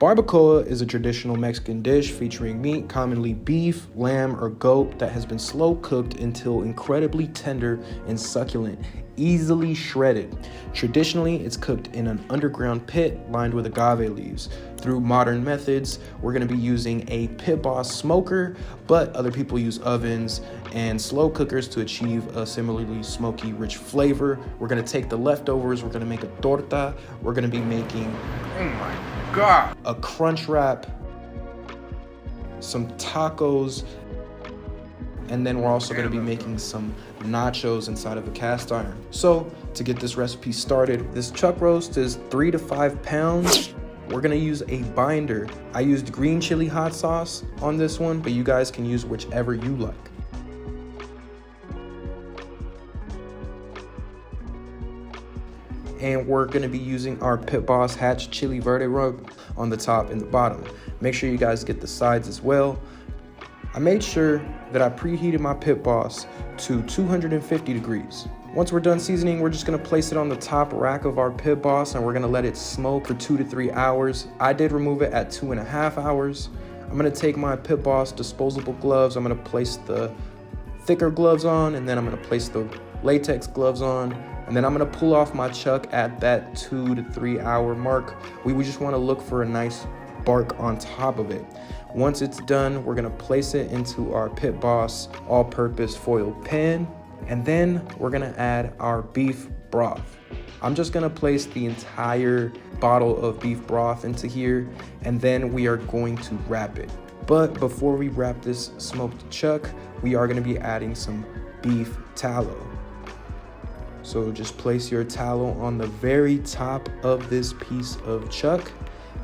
Barbacoa is a traditional Mexican dish featuring meat, commonly beef, lamb, or goat, that has been slow cooked until incredibly tender and succulent, easily shredded. Traditionally, it's cooked in an underground pit lined with agave leaves. Through modern methods, we're going to be using a Pit Boss smoker, but other people use ovens and slow cookers to achieve a similarly smoky, rich flavor. We're going to take the leftovers, we're going to make a torta, we're going to be making, oh my God, a crunch wrap, some tacos, and then we're also going to be making some nachos inside of a cast iron. So to get this recipe started, this chuck roast is 3 to 5 pounds. We're going to use a binder. I used green chili hot sauce on this one, but you guys can use whichever you like. And we're going to be using our Pit Boss Hatch Chili Verde rub on the top and the bottom. Make sure you guys get the sides as well. I made sure that I preheated my Pit Boss to 250 degrees. Once we're done seasoning, we're just gonna place it on the top rack of our Pit Boss and we're gonna let it smoke for 2 to 3 hours. I did remove it at 2.5 hours. I'm gonna take my Pit Boss disposable gloves. I'm gonna place the thicker gloves on, and then I'm gonna place the latex gloves on, and then I'm gonna pull off my chuck at that 2 to 3 hour mark. We just wanna look for a nice bark on top of it. Once it's done, we're gonna place it into our Pit Boss all-purpose foil pan, and then we're gonna add our beef broth. I'm just gonna place the entire bottle of beef broth into here, and then we are going to wrap it. But before we wrap this smoked chuck, we are gonna be adding some beef tallow. So just place your tallow on the very top of this piece of chuck,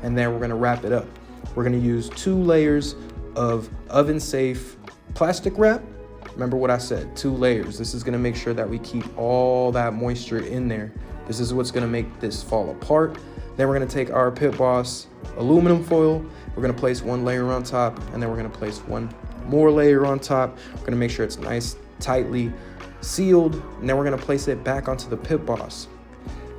and then we're gonna wrap it up. We're gonna use 2 layers of oven-safe plastic wrap. Remember what I said, 2 layers. This is gonna make sure that we keep all that moisture in there. This is what's gonna make this fall apart. Then we're gonna take our Pit Boss aluminum foil. We're gonna place 1 layer on top, and then we're gonna place 1 more layer on top. We're gonna make sure it's nice, tightly sealed, and then we're gonna place it back onto the Pit Boss.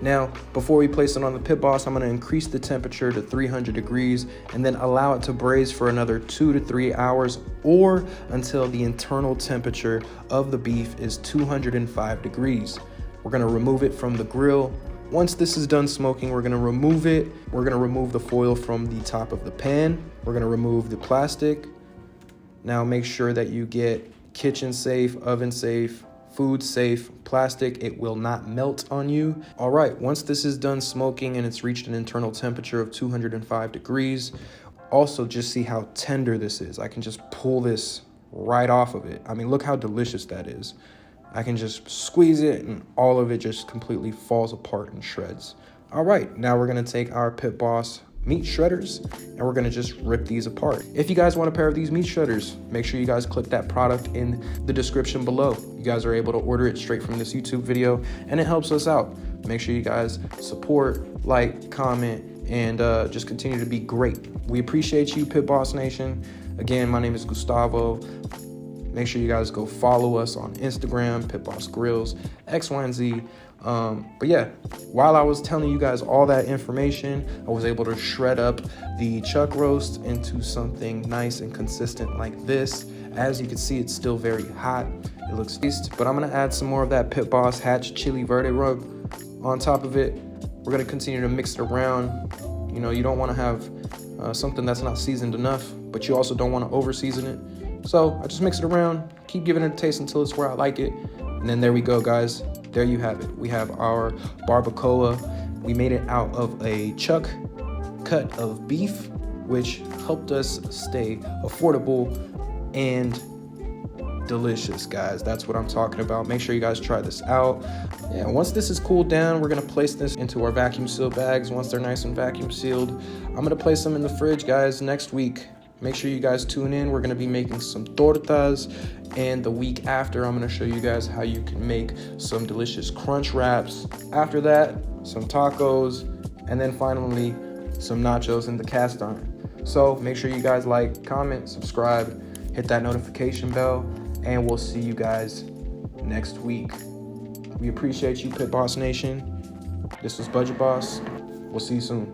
Now, before we place it on the Pit Boss, I'm gonna increase the temperature to 300 degrees and then allow it to braise for another 2 to 3 hours, or until the internal temperature of the beef is 205 degrees. We're gonna remove it from the grill. Once this is done smoking, we're gonna remove it. We're gonna remove the foil from the top of the pan. We're gonna remove the plastic. Now make sure that you get kitchen safe, oven safe, food safe plastic. It will not melt on you. All right, once this is done smoking and it's reached an internal temperature of 205 degrees, also just see how tender this is. I can just pull this right off of it. I mean, look how delicious that is. I can just squeeze it and all of it just completely falls apart and shreds. All right, now we're gonna take our Pit Boss meat shredders and we're gonna just rip these apart. If you guys want a pair of these meat shredders, make sure you guys click that product in the description below. You guys are able to order it straight from this YouTube video and it helps us out. Make sure you guys support, like, comment, and just continue to be great. We appreciate you, Pit Boss Nation. Again, my name is Gustavo. Make sure you guys go follow us on Instagram, Pit Boss Griddles, X, Y, and Z. But yeah, while I was telling you guys all that information, I was able to shred up the chuck roast into something nice and consistent like this. As you can see, it's still very hot. It looks tasty, but I'm gonna add some more of that Pit Boss Hatch Chili Verde rub on top of it. We're gonna continue to mix it around. You know, you don't wanna have something that's not seasoned enough, but you also don't wanna over season it. So I just mix it around, keep giving it a taste until it's where I like it. And then there we go, guys. There you have it. We have our barbacoa. We made it out of a chuck cut of beef, which helped us stay affordable and delicious, guys. That's what I'm talking about. Make sure you guys try this out. Yeah, once this is cooled down, we're gonna place this into our vacuum seal bags. Once they're nice and vacuum sealed, I'm gonna place them in the fridge, guys, next week. Make sure you guys tune in. We're gonna be making some tortas, and the week after, I'm gonna show you guys how you can make some delicious crunch wraps. After that, some tacos, and then finally, some nachos in the cast iron. So make sure you guys like, comment, subscribe, hit that notification bell, and we'll see you guys next week. We appreciate you, Pit Boss Nation. This was Budget Boss. We'll see you soon.